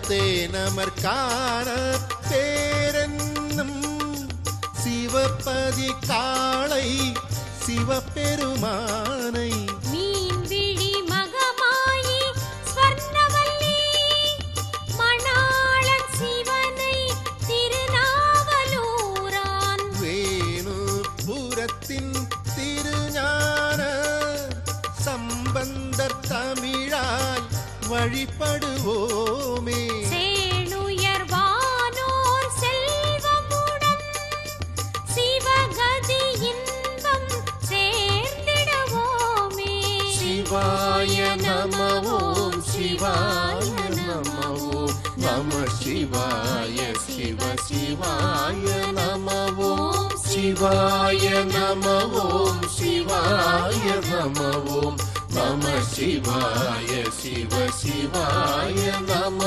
தேனமர்கான பேரன்னும் சிவபதி காளை சிவபெருமானை மீன்விழி மகமாயி ஸ்வர்ணவல்லி மணாளன் சிவனை திருநாவலூரான் வேணுபுரத்தின் திருஞான சம்பந்தர் தமிழால் வழிபடுவோமே சேணுயர்வானோர் செல்வமுடன் சிவகதி இன்பம் சேர்ந்திடுவோமே சிவாய நம ஓம் சிவாய நம ஓம் நம சிவாய சிவ சிவாய நம ஓம் சிவாய நம ஓம் சிவாய நம ஓம் நம சிவாய சிவ சிவாய நம